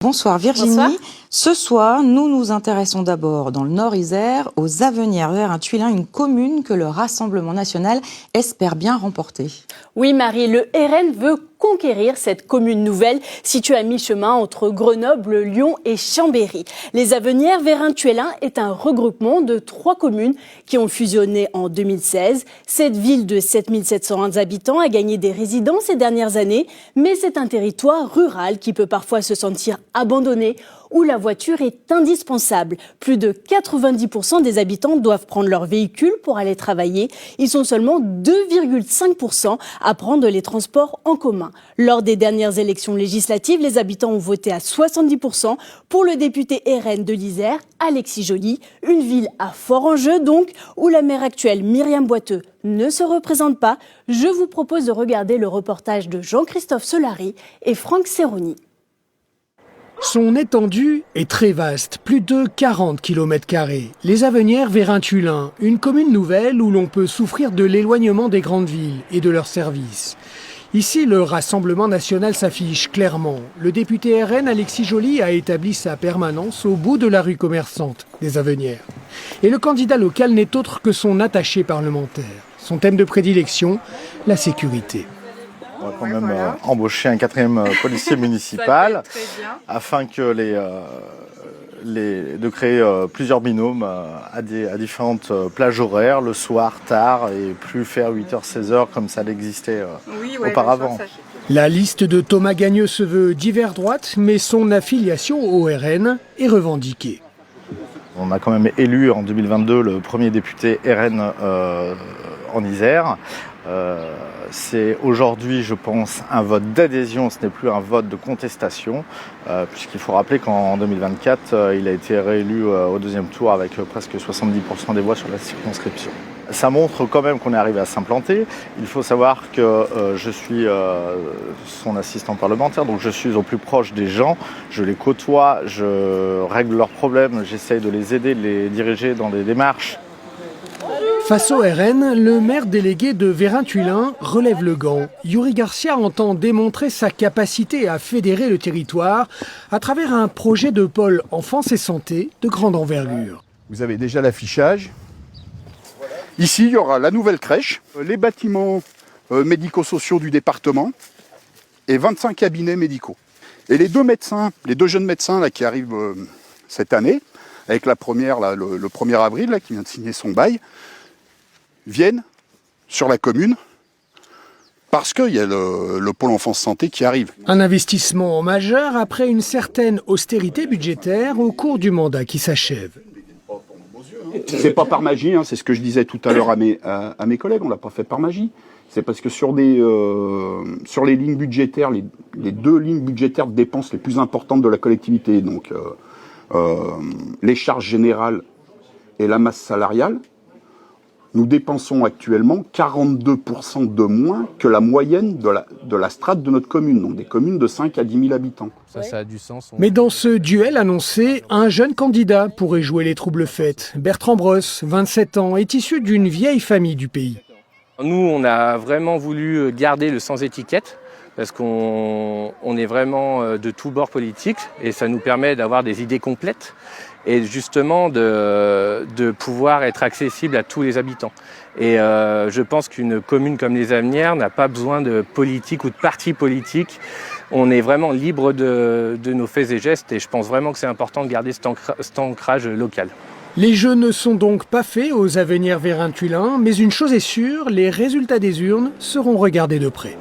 Bonsoir Virginie. Bonsoir. Ce soir, nous nous intéressons d'abord dans le Nord-Isère aux Avenières vers un Tuilin, une commune que le Rassemblement national espère bien remporter. Oui Marie, le RN veut conquérir cette commune nouvelle située à mi-chemin entre Grenoble, Lyon et Chambéry. Les Avenières vers un Tuilin est un regroupement de 3 communes qui ont fusionné en 2016. Cette ville de 7700 habitants a gagné des résidents ces dernières années, mais c'est un territoire rural qui peut parfois se sentir abandonné, où la voiture est indispensable. Plus de 90% des habitants doivent prendre leur véhicule pour aller travailler. Ils sont seulement 2,5% à prendre les transports en commun. Lors des dernières élections législatives, les habitants ont voté à 70% pour le député RN de l'Isère, Alexis Joly. Une ville à fort enjeu donc, où la maire actuelle Myriam Boiteux ne se représente pas. Je vous propose de regarder le reportage de Jean-Christophe Solari et Franck Serroni. Son étendue est très vaste, plus de 40 km². Les Avenières vers un Tuilin, une commune nouvelle où l'on peut souffrir de l'éloignement des grandes villes et de leurs services. Ici, le Rassemblement national s'affiche clairement. Le député RN Alexis Joly a établi sa permanence au bout de la rue commerçante des Avenières. Et le candidat local n'est autre que son attaché parlementaire. Son thème de prédilection, la sécurité. On va quand même embaucher un 4e policier municipal afin que de créer plusieurs binômes à différentes plages horaires, le soir, tard, et plus faire 8h, 16h comme ça l'existait auparavant. La liste de Thomas Gagneux se veut divers droite, mais son affiliation au RN est revendiquée. On a quand même élu en 2022 le premier député RN en Isère. C'est aujourd'hui, je pense, un vote d'adhésion, ce n'est plus un vote de contestation, puisqu'il faut rappeler qu'en 2024, il a été réélu au 2e tour avec presque 70% des voix sur la circonscription. Ça montre quand même qu'on est arrivé à s'implanter. Il faut savoir que je suis son assistant parlementaire, donc je suis au plus proche des gens, je les côtoie, je règle leurs problèmes, j'essaye de les aider, de les diriger dans des démarches. Face au RN, le maire délégué de Vérin-Tuilin relève le gant. Yuri Garcia entend démontrer sa capacité à fédérer le territoire à travers un projet de pôle enfance et santé de grande envergure. Vous avez déjà l'affichage. Ici, il y aura la nouvelle crèche, les bâtiments médico-sociaux du département et 25 cabinets médicaux. Et les deux jeunes médecins là, qui arrivent cette année, avec la première, là, le 1er avril, là, qui vient de signer son bail, viennent sur la commune parce qu'il y a le pôle enfance santé qui arrive. Un investissement majeur après une certaine austérité budgétaire au cours du mandat qui s'achève. C'est pas par magie, hein, c'est ce que je disais tout à l'heure à mes collègues, on l'a pas fait par magie. C'est parce que sur les lignes budgétaires, les 2 lignes budgétaires de dépenses les plus importantes de la collectivité, donc les charges générales et la masse salariale, nous dépensons actuellement 42% de moins que la moyenne de la strate de notre commune, donc des communes de 5 à 10 000 habitants. Ça a du sens. Mais dans ce duel annoncé, un jeune candidat pourrait jouer les troubles fêtes. Bertrand Brosse, 27 ans, est issu d'une vieille famille du pays. Nous, on a vraiment voulu garder le sans étiquette parce qu'on est vraiment de tous bords politiques et ça nous permet d'avoir des idées complètes et justement de pouvoir être accessible à tous les habitants. Et je pense qu'une commune comme les Avenières n'a pas besoin de politique ou de parti politique. On est vraiment libre de nos faits et gestes et je pense vraiment que c'est important de garder cet ancrage local. Les jeux ne sont donc pas faits aux Avenières vers un Tuilin, mais une chose est sûre, les résultats des urnes seront regardés de près.